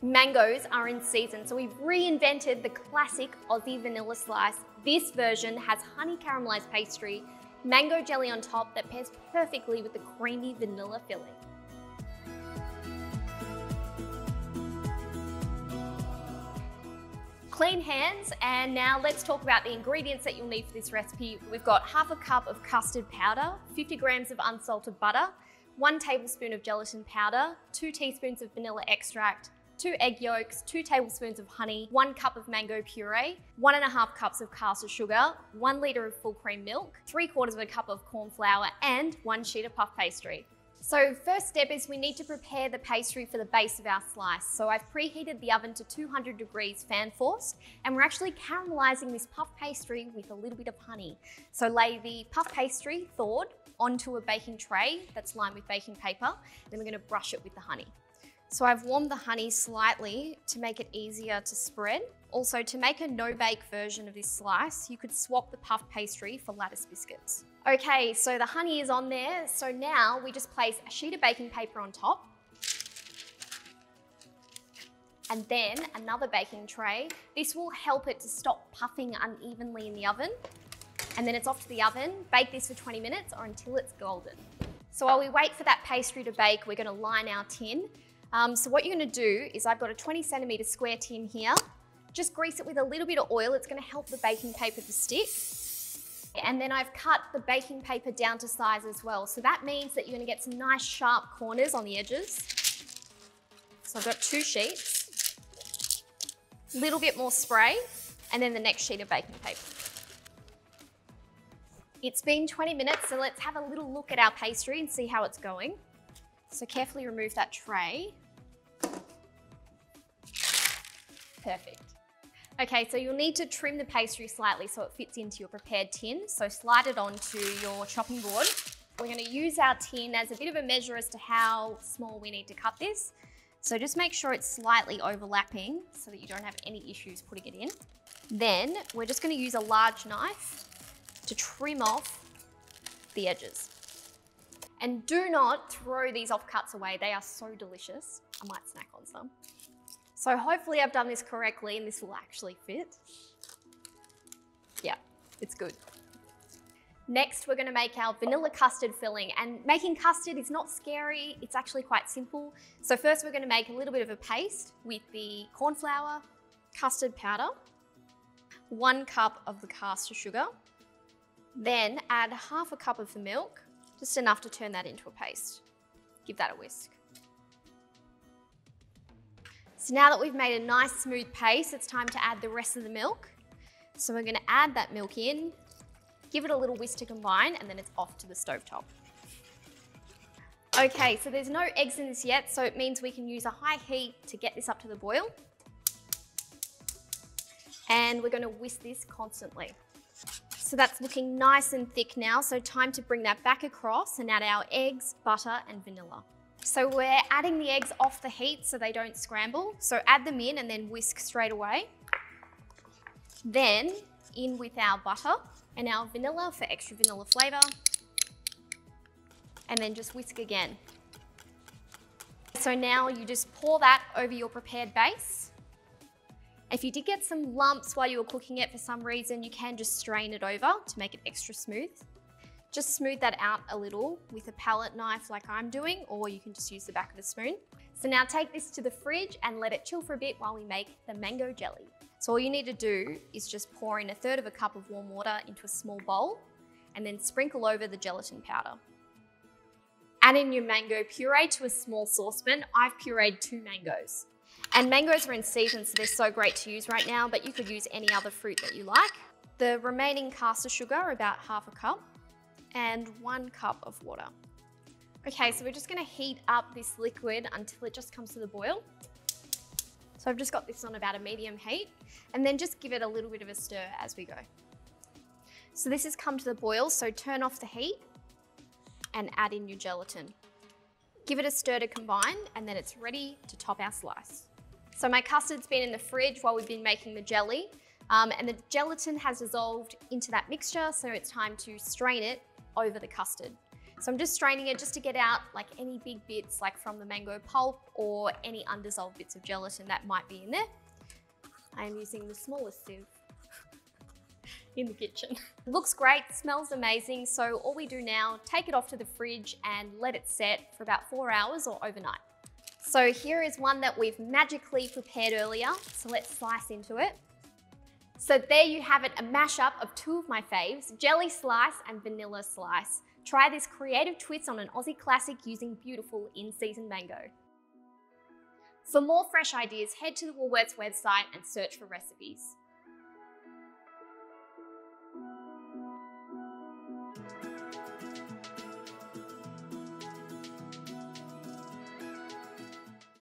Mangoes are in season, so we've reinvented the classic Aussie vanilla slice. This version has honey caramelised pastry, mango jelly on top that pairs perfectly with the creamy vanilla filling. Clean hands, and now let's talk about the ingredients that you'll need for this recipe. We've got half a cup of custard powder, 50 grams of unsalted butter, 1 tablespoon of gelatin powder, 2 teaspoons of vanilla extract, 2 egg yolks, 2 tablespoons of honey, 1 cup of mango puree, 1.5 cups of caster sugar, 1 litre of full cream milk, 3/4 of a cup of corn flour, and 1 sheet of puff pastry. So first step is we need to prepare the pastry for the base of our slice. So I've preheated the oven to 200 degrees fan forced, and we're actually caramelizing this puff pastry with a little bit of honey. So lay the puff pastry thawed onto a baking tray that's lined with baking paper. Then we're going to brush it with the honey. So I've warmed the honey slightly to make it easier to spread. Also, to make a no-bake version of this slice, you could swap the puff pastry for lattice biscuits. Okay, so the honey is on there. So now we just place a sheet of baking paper on top, and then another baking tray. This will help it to stop puffing unevenly in the oven. And then it's off to the oven. Bake this for 20 minutes or until it's golden. So while we wait for that pastry to bake, we're going to line our tin. So what you're going to do is, I've got a 20 centimetre square tin here. Just grease it with a little bit of oil. It's going to help the baking paper to stick. And then I've cut the baking paper down to size as well. So that means that you're going to get some nice sharp corners on the edges. So I've got 2 sheets, a little bit more spray, and then the next sheet of baking paper. It's been 20 minutes, so let's have a little look at our pastry and see how it's going. So carefully remove that tray. Perfect. Okay, so you'll need to trim the pastry slightly so it fits into your prepared tin. So slide it onto your chopping board. We're going to use our tin as a bit of a measure as to how small we need to cut this. So just make sure it's slightly overlapping so that you don't have any issues putting it in. Then we're just going to use a large knife to trim off the edges. And do not throw these offcuts away. They are so delicious. I might snack on some. So hopefully I've done this correctly and this will actually fit. Yeah, it's good. Next, we're going to make our vanilla custard filling, and making custard is not scary. It's actually quite simple. So first we're going to make a little bit of a paste with the corn flour, custard powder, 1 cup of the caster sugar, then add half a cup of the milk, just enough to turn that into a paste. Give that a whisk. So now that we've made a nice smooth paste, it's time to add the rest of the milk. So we're going to add that milk in, give it a little whisk to combine, and then it's off to the stovetop. Okay, so there's no eggs in this yet, so it means we can use a high heat to get this up to the boil. And we're going to whisk this constantly. So that's looking nice and thick now, so time to bring that back across and add our eggs, butter, and vanilla. So we're adding the eggs off the heat so they don't scramble. So add them in and then whisk straight away. Then in with our butter and our vanilla for extra vanilla flavour. And then just whisk again. So now you just pour that over your prepared base. If you did get some lumps while you were cooking it for some reason, you can just strain it over to make it extra smooth. Just smooth that out a little with a palette knife like I'm doing, or you can just use the back of a spoon. So now take this to the fridge and let it chill for a bit while we make the mango jelly. So all you need to do is just pour in 1/3 of a cup of warm water into a small bowl and then sprinkle over the gelatin powder. Add in your mango puree to a small saucepan. I've pureed 2 mangoes. And mangoes are in season, so they're so great to use right now, but you could use any other fruit that you like. The remaining caster sugar, about half a cup, and 1 cup of water. Okay, so we're just going to heat up this liquid until it just comes to the boil. So I've just got this on about a medium heat, and then just give it a little bit of a stir as we go. So this has come to the boil, so turn off the heat and add in your gelatin. Give it a stir to combine, and then it's ready to top our slice. So my custard's been in the fridge while we've been making the jelly, and the gelatin has dissolved into that mixture, so it's time to strain it over the custard. So I'm just straining it just to get out like any big bits like from the mango pulp or any undissolved bits of gelatin that might be in there. I'm using the smallest sieve in the kitchen. Looks great, smells amazing. So all we do now, take it off to the fridge and let it set for about 4 hours or overnight. So here is one that we've magically prepared earlier. So let's slice into it. So there you have it, a mashup of two of my faves, jelly slice and vanilla slice. Try this creative twist on an Aussie classic using beautiful in-season mango. For more fresh ideas, head to the Woolworths website and search for recipes.